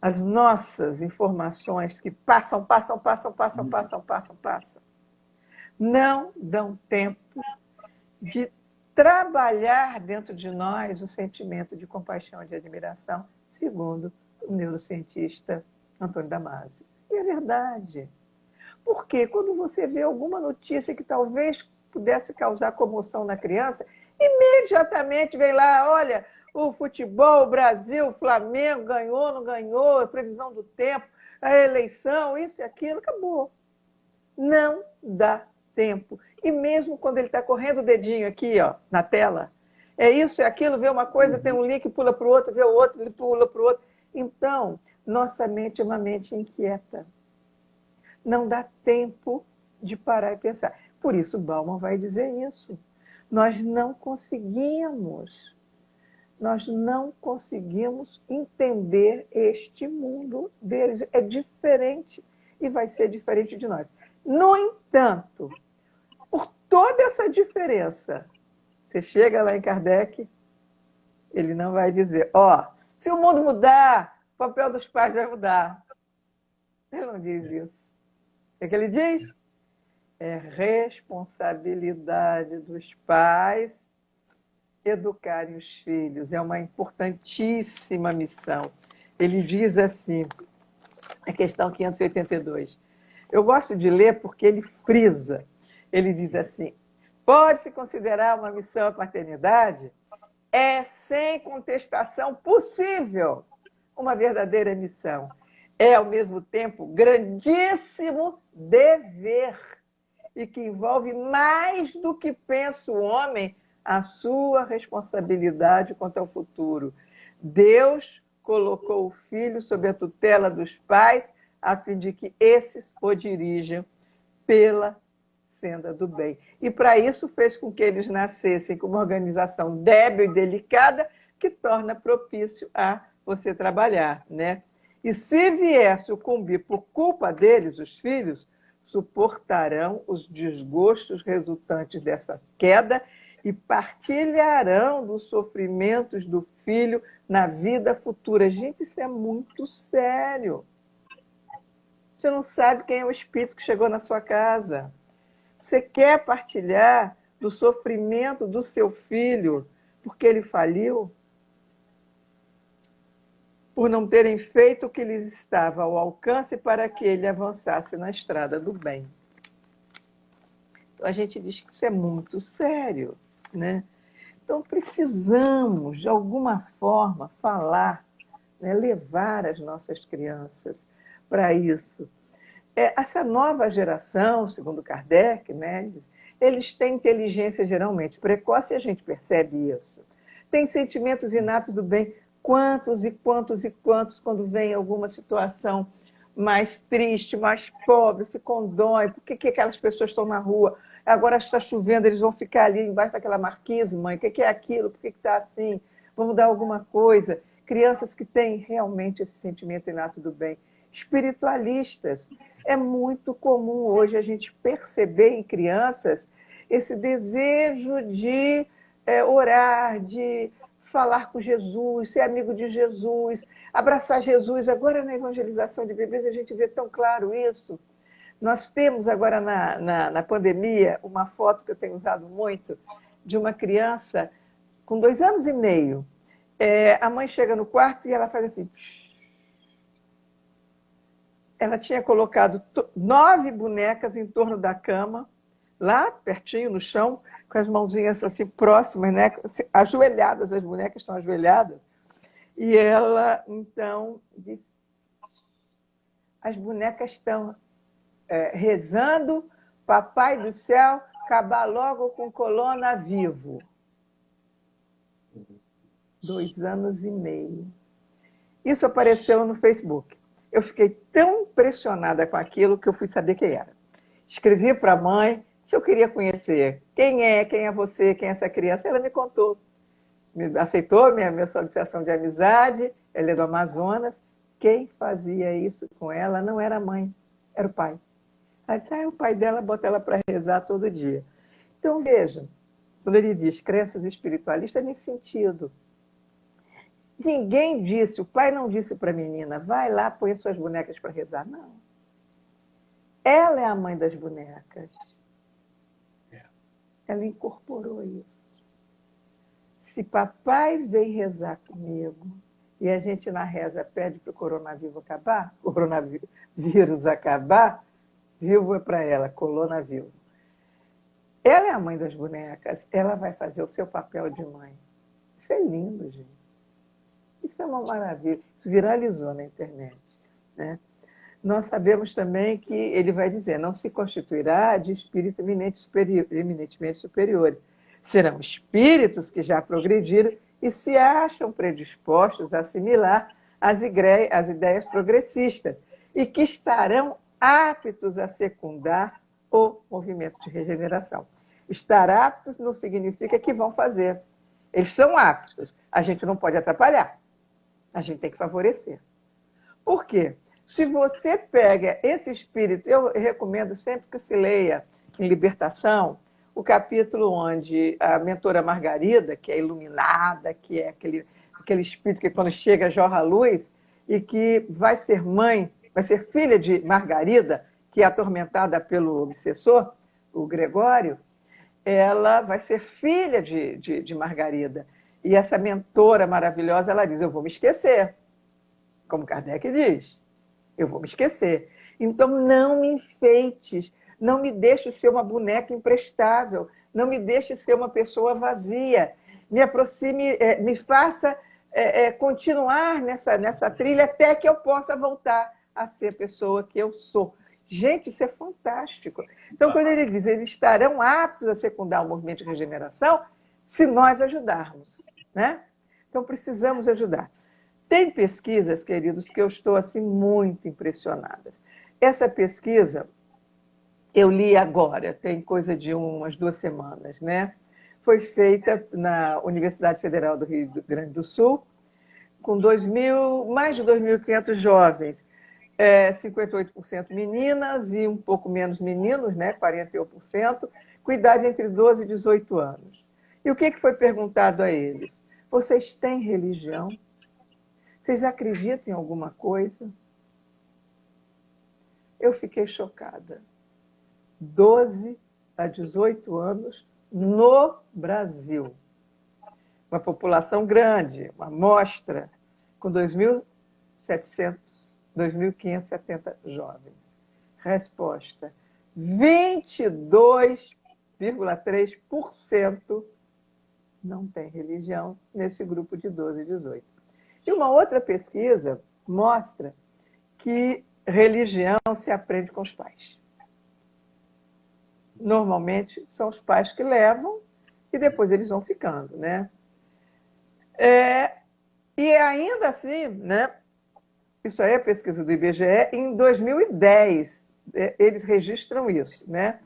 as nossas informações que passam, não dão tempo de trabalhar dentro de nós o sentimento de compaixão e de admiração, segundo o neurocientista Antônio Damasio. E é verdade. Porque quando você vê alguma notícia que talvez pudesse causar comoção na criança, imediatamente vem lá, olha, o futebol, o Brasil, o Flamengo ganhou, não ganhou, a previsão do tempo, a eleição, isso e aquilo, acabou. Não dá tempo. E mesmo quando ele está correndo o dedinho aqui, ó, na tela, é isso, é aquilo, vê uma coisa, tem um link, pula para o outro, vê o outro, ele pula para o outro. Então, nossa mente é uma mente inquieta. Não dá tempo de parar e pensar. Por isso, Bauman vai dizer isso. Nós não conseguimos entender este mundo deles. É diferente e vai ser diferente de nós. No entanto, por toda essa diferença, você chega lá em Kardec, ele não vai dizer, se o mundo mudar, o papel dos pais vai mudar. Ele não diz isso. O que ele diz? É responsabilidade dos pais educarem os filhos. É uma importantíssima missão. Ele diz assim, a questão 582. Eu gosto de ler porque ele frisa. Ele diz assim, pode-se considerar uma missão a paternidade? É, sem contestação, possível uma verdadeira missão. É, ao mesmo tempo, grandíssimo dever e que envolve mais do que pensa o homem a sua responsabilidade quanto ao futuro. Deus colocou o filho sob a tutela dos pais a fim de que esses o dirijam pela senda do bem. E para isso fez com que eles nascessem com uma organização débil e delicada que torna propício a você trabalhar, né? E se vier sucumbir por culpa deles, os filhos, suportarão os desgostos resultantes dessa queda e partilharão dos sofrimentos do filho na vida futura. Gente, isso é muito sério. Você não sabe quem é o espírito que chegou na sua casa. Você quer partilhar do sofrimento do seu filho porque ele faliu? Por não terem feito o que lhes estava ao alcance para que ele avançasse na estrada do bem. Então, a gente diz que isso é muito sério, né? Então, precisamos, de alguma forma, falar, né? Levar as nossas crianças para isso. Essa nova geração, segundo Kardec, né? Eles têm inteligência geralmente precoce e a gente percebe isso. Tem sentimentos inatos do bem. Quantos e quantos e quantos, quando vem alguma situação mais triste, mais pobre, se condói. Por que aquelas pessoas estão na rua? Agora está chovendo, eles vão ficar ali embaixo daquela marquise, mãe. O que é aquilo? Por que está assim? Vamos dar alguma coisa. Crianças que têm realmente esse sentimento inato do bem. Espiritualistas. É muito comum hoje a gente perceber em crianças esse desejo de orar, de falar com Jesus, ser amigo de Jesus, abraçar Jesus. Agora, na evangelização de bebês, a gente vê tão claro isso. Nós temos agora, na pandemia, uma foto que eu tenho usado muito, de uma criança com 2 anos e meio. A mãe chega no quarto e ela faz assim. Ela tinha colocado 9 bonecas em torno da cama, lá pertinho no chão, com as mãozinhas assim próximas, né? Ajoelhadas, as bonecas estão ajoelhadas. E ela, então, disse: as bonecas estão rezando, Papai do Céu, acabar logo com Colona vivo. 2 anos e meio. Isso apareceu no Facebook. Eu fiquei tão impressionada com aquilo que eu fui saber quem era. Escrevi para a mãe se eu queria conhecer quem é você, quem é essa criança. Ela me contou. Aceitou minha solicitação de amizade, ela é do Amazonas. Quem fazia isso com ela não era a mãe, era o pai. Aí sai o pai dela, bota ela para rezar todo dia. Então, veja, quando ele diz crenças espiritualistas, é nesse sentido. Ninguém disse, o pai não disse para a menina, vai lá, põe suas bonecas para rezar. Não. Ela é a mãe das bonecas. Ela incorporou isso. Se papai vem rezar comigo e a gente na reza pede para o coronavírus acabar, vivo é para ela, colona vivo. Ela é a mãe das bonecas, ela vai fazer o seu papel de mãe. Isso é lindo, gente. Isso é uma maravilha. Isso viralizou na internet, né? Nós sabemos também que ele vai dizer, não se constituirá de espírito eminentemente superiores. Serão espíritos que já progrediram e se acham predispostos a assimilar as ideias progressistas e que estarão aptos a secundar o movimento de regeneração. Estar aptos não significa que vão fazer. Eles são aptos. A gente não pode atrapalhar. A gente tem que favorecer. Por quê? Se você pega esse espírito, eu recomendo sempre que se leia em Libertação, o capítulo onde a mentora Margarida, que é iluminada, que é aquele espírito que quando chega jorra a luz, e que vai ser mãe, vai ser filha de Margarida, que é atormentada pelo obsessor, o Gregório, ela vai ser filha de Margarida. E essa mentora maravilhosa, ela diz, eu vou me esquecer. Como Kardec diz, eu vou me esquecer. Então, não me enfeites, não me deixe ser uma boneca imprestável, não me deixe ser uma pessoa vazia. Me aproxime, me faça continuar nessa trilha até que eu possa voltar a ser a pessoa que eu sou. Gente, isso é fantástico. Então, quando ele diz, eles estarão aptos a secundar o movimento de regeneração se nós ajudarmos, né? Então, precisamos ajudar. Tem pesquisas, queridos, que eu estou assim muito impressionada. Essa pesquisa eu li agora, tem coisa de umas 2 semanas, né? Foi feita na Universidade Federal do Rio Grande do Sul, com mais de 2.500 jovens, 58% meninas e um pouco menos meninos, né? 41%, com idade entre 12 e 18 anos. E o que foi perguntado a eles? Vocês têm religião? Vocês acreditam em alguma coisa? Eu fiquei chocada. 12 a 18 anos no Brasil. Uma população grande, uma amostra, com 2.570 jovens. Resposta: 22,3% não tem religião nesse grupo de 12 e 18. E uma outra pesquisa mostra que religião se aprende com os pais. Normalmente são os pais que levam e depois eles vão ficando, né? E ainda assim, né? Isso aí é pesquisa do IBGE, em 2010 eles registram isso, né?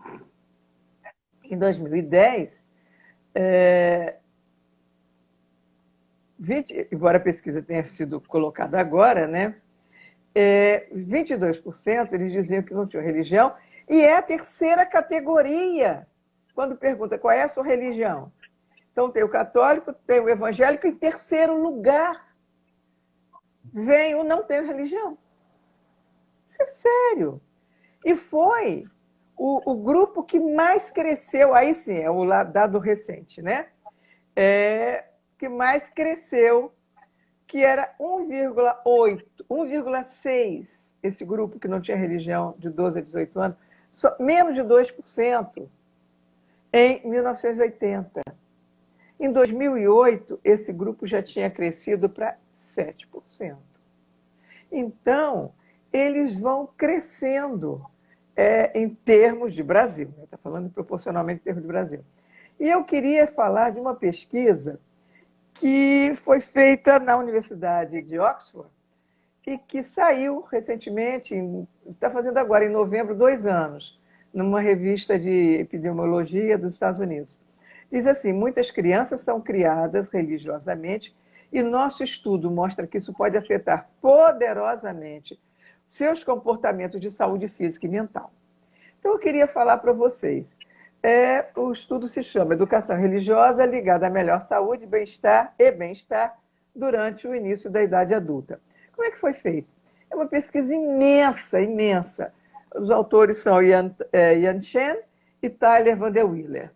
Em 2010, embora a pesquisa tenha sido colocada agora, né? 22% eles diziam que não tinham religião, e é a terceira categoria, quando pergunta qual é a sua religião. Então, tem o católico, tem o evangélico, e em terceiro lugar vem o não tenho religião. Isso é sério. E foi o grupo que mais cresceu, aí sim, é o dado recente, né? Que mais cresceu, que era 1,8, 1,6, esse grupo que não tinha religião de 12 a 18 anos, menos de 2% em 1980. Em 2008, esse grupo já tinha crescido para 7%. Então, eles vão crescendo em termos de Brasil, está falando proporcionalmente em termos de Brasil. E eu queria falar de uma pesquisa que foi feita na Universidade de Oxford e que saiu recentemente, está fazendo agora, em novembro, 2 anos, numa revista de epidemiologia dos Estados Unidos. Diz assim: muitas crianças são criadas religiosamente e nosso estudo mostra que isso pode afetar poderosamente seus comportamentos de saúde física e mental. Então, eu queria falar para vocês. O estudo se chama Educação Religiosa ligada à melhor saúde, bem-estar e bem-estar durante o início da idade adulta. Como é que foi feito? É uma pesquisa imensa, imensa. Os autores são Yan Chen e Tyler Van der Willer.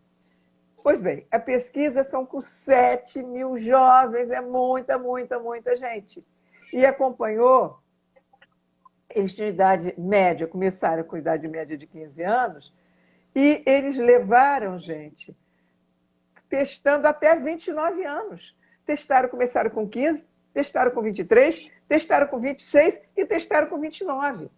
Pois bem, a pesquisa são com 7.000 jovens, é muita, muita, muita gente. E acompanhou, eles tinham idade média, começaram com idade média de 15 anos, e eles levaram gente, testando até 29 anos. Começaram com 15, testaram com 23, testaram com 26 e testaram com 29.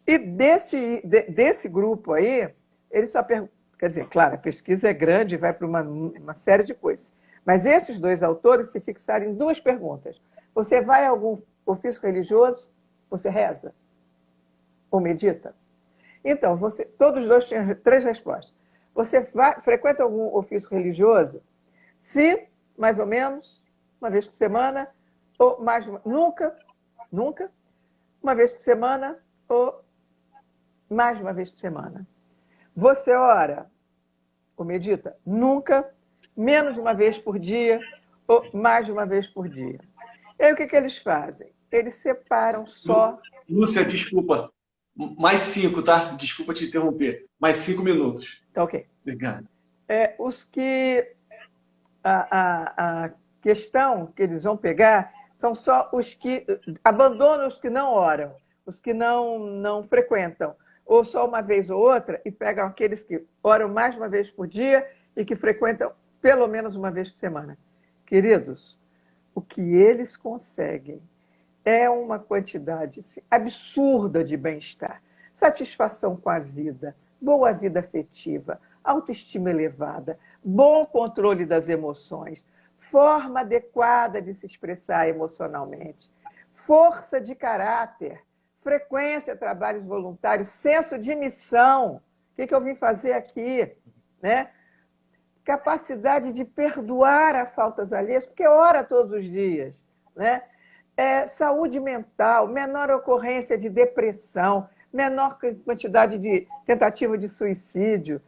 E desse grupo aí, eles só perguntaram. Quer dizer, claro, a pesquisa é grande e vai para uma série de coisas. Mas esses 2 autores se fixaram em 2 perguntas. Você vai a algum ofício religioso? Você reza? Ou medita? Então, todos os 2 tinham 3 respostas. Você frequenta algum ofício religioso? Se, mais ou menos, uma vez por semana, ou mais, nunca, uma vez por semana, ou mais de uma vez por semana. Você ora ou medita? Nunca, menos de uma vez por dia ou mais de uma vez por dia. E aí o que eles fazem? Eles separam só... Lúcia, desculpa. Mais 5, tá? Desculpa te interromper. Mais 5 minutos. Tá ok. Obrigado. Os que... A questão que eles vão pegar são só os que... Abandonam os que não oram, os que não frequentam, ou só uma vez ou outra, e pegam aqueles que oram mais de uma vez por dia e que frequentam pelo menos uma vez por semana. Queridos, o que eles conseguem é uma quantidade absurda de bem-estar, satisfação com a vida, boa vida afetiva, autoestima elevada, bom controle das emoções, forma adequada de se expressar emocionalmente, força de caráter, frequência a trabalhos voluntários, senso de missão. que eu vim fazer aqui? Né? Capacidade de perdoar as faltas alheias, porque ora todos os dias. Né? Saúde mental, menor ocorrência de depressão, menor quantidade de tentativa de suicídio,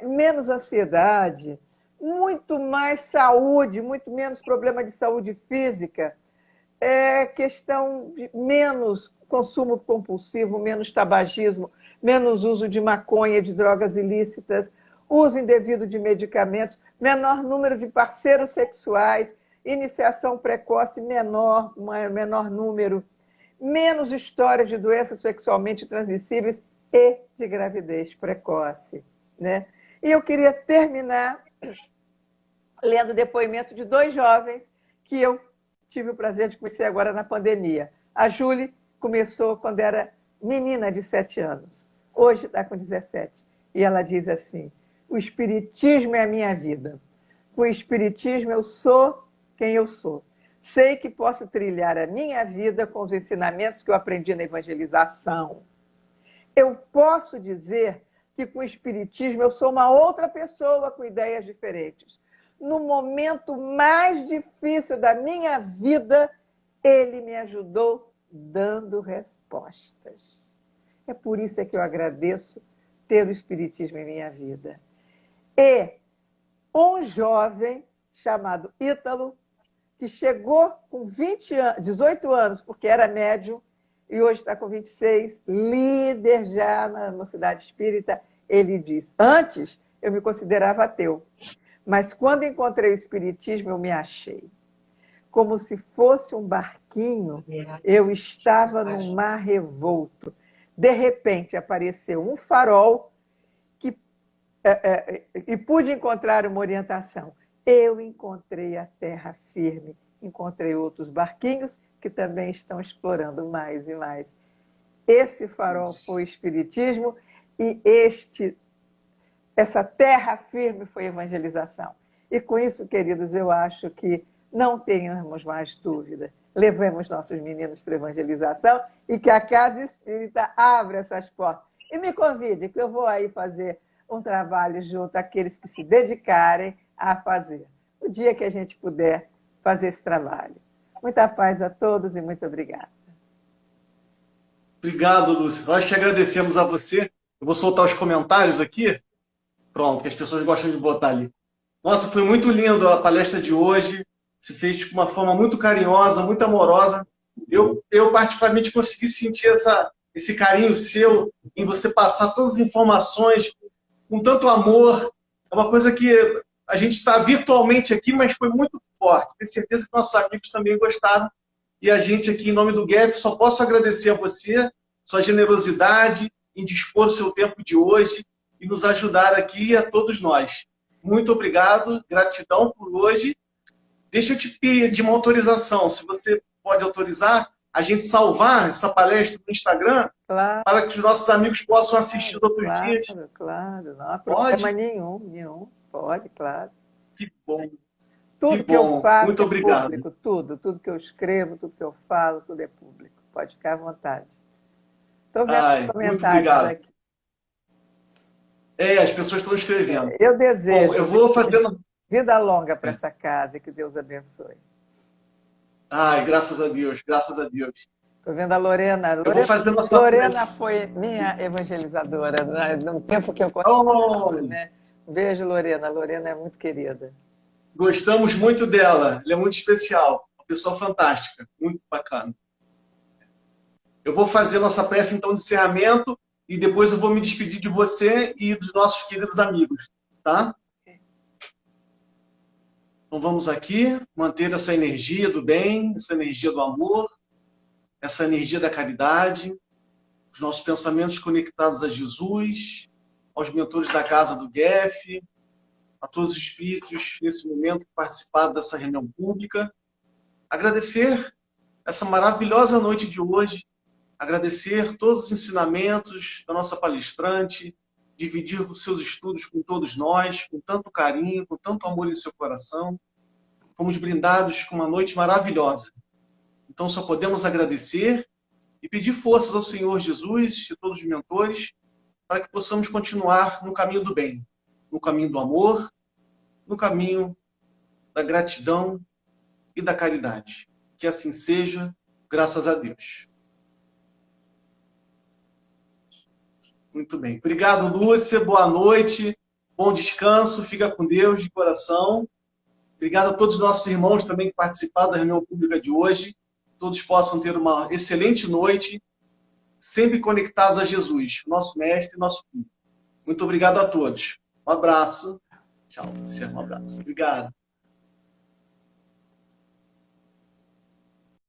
menos ansiedade, muito mais saúde, muito menos problema de saúde física, questão de menos consumo compulsivo, menos tabagismo, menos uso de maconha, de drogas ilícitas, uso indevido de medicamentos, menor número de parceiros sexuais, iniciação precoce menor número, menos histórias de doenças sexualmente transmissíveis e de gravidez precoce. Né? E eu queria terminar lendo o depoimento de 2 jovens que eu tive o prazer de conhecer agora na pandemia. A Júlia começou quando era menina de 7 anos. Hoje está com 17. E ela diz assim: o Espiritismo é a minha vida. Com o Espiritismo eu sou quem eu sou. Sei que posso trilhar a minha vida com os ensinamentos que eu aprendi na evangelização. Eu posso dizer que com o Espiritismo eu sou uma outra pessoa com ideias diferentes. No momento mais difícil da minha vida, ele me ajudou dando respostas. É por isso que eu agradeço ter o Espiritismo em minha vida. E um jovem chamado Ítalo, que chegou com 18 anos, porque era médium, e hoje está com 26, líder já na Mocidade Espírita, ele diz: antes eu me considerava ateu, mas quando encontrei o Espiritismo eu me achei. Como se fosse um barquinho, eu estava num mar revolto. De repente apareceu um farol e pude encontrar uma orientação. Eu encontrei a terra firme, encontrei outros barquinhos que também estão explorando mais e mais. Esse farol foi o Espiritismo e essa terra firme foi a evangelização. E com isso, queridos, eu acho que não tenhamos mais dúvida. Levemos nossos meninos para a evangelização e que a Casa Espírita abra essas portas. E me convide, que eu vou aí fazer um trabalho junto àqueles que se dedicarem a fazer. O dia que a gente puder fazer esse trabalho. Muita paz a todos e muito obrigada. Obrigado, Lúcia. Nós que agradecemos a você. Eu vou soltar os comentários aqui. Pronto, que as pessoas gostam de botar ali. Nossa, foi muito lindo a palestra de hoje. Se fez de uma forma muito carinhosa, muito amorosa. Eu particularmente, consegui sentir esse carinho seu em você passar todas as informações com tanto amor. É uma coisa que a gente está virtualmente aqui, mas foi muito forte. Tenho certeza que nossos amigos também gostaram. E a gente aqui, em nome do GEF, só posso agradecer a você, sua generosidade em dispor o seu tempo de hoje e nos ajudar aqui, a todos nós. Muito obrigado, gratidão por hoje. Deixa eu te pedir uma autorização, se você pode autorizar, a gente salvar essa palestra no Instagram, claro, para que os nossos amigos possam assistir outros dias. Claro, não há problema nenhum. Pode, claro. Que bom. Tudo que eu faço muito obrigado. Público, tudo que eu escrevo, tudo que eu falo, tudo é público. Pode ficar à vontade. Estou vendo comentários aqui. As pessoas estão escrevendo. Eu desejo. Bom, eu vou fazendo vida longa para essa casa e que Deus abençoe. Ai, graças a Deus, graças a Deus. Estou vendo a Lorena. Eu vou fazer nossa Lorena foi minha evangelizadora no tempo que eu conheci. Né? Um beijo, Lorena. A Lorena é muito querida. Gostamos muito dela. Ela é muito especial. Uma pessoa fantástica. Muito bacana. Eu vou fazer nossa prece, então, de encerramento e depois eu vou me despedir de você e dos nossos queridos amigos. Tá? Então vamos aqui manter essa energia do bem, essa energia do amor, essa energia da caridade, os nossos pensamentos conectados a Jesus, aos mentores da Casa do GEF, a todos os espíritos nesse momento que participaram dessa reunião pública. Agradecer essa maravilhosa noite de hoje, agradecer todos os ensinamentos da nossa palestrante, dividir os seus estudos com todos nós, com tanto carinho, com tanto amor em seu coração. Fomos brindados com uma noite maravilhosa. Então só podemos agradecer e pedir forças ao Senhor Jesus e todos os mentores para que possamos continuar no caminho do bem, no caminho do amor, no caminho da gratidão e da caridade. Que assim seja, graças a Deus. Muito bem. Obrigado, Lúcia. Boa noite. Bom descanso. Fica com Deus de coração. Obrigado a todos os nossos irmãos também que participaram da reunião pública de hoje. Todos possam ter uma excelente noite, sempre conectados a Jesus, nosso mestre e nosso filho. Muito obrigado a todos. Um abraço. Tchau, Lúcia. Um abraço. Obrigado.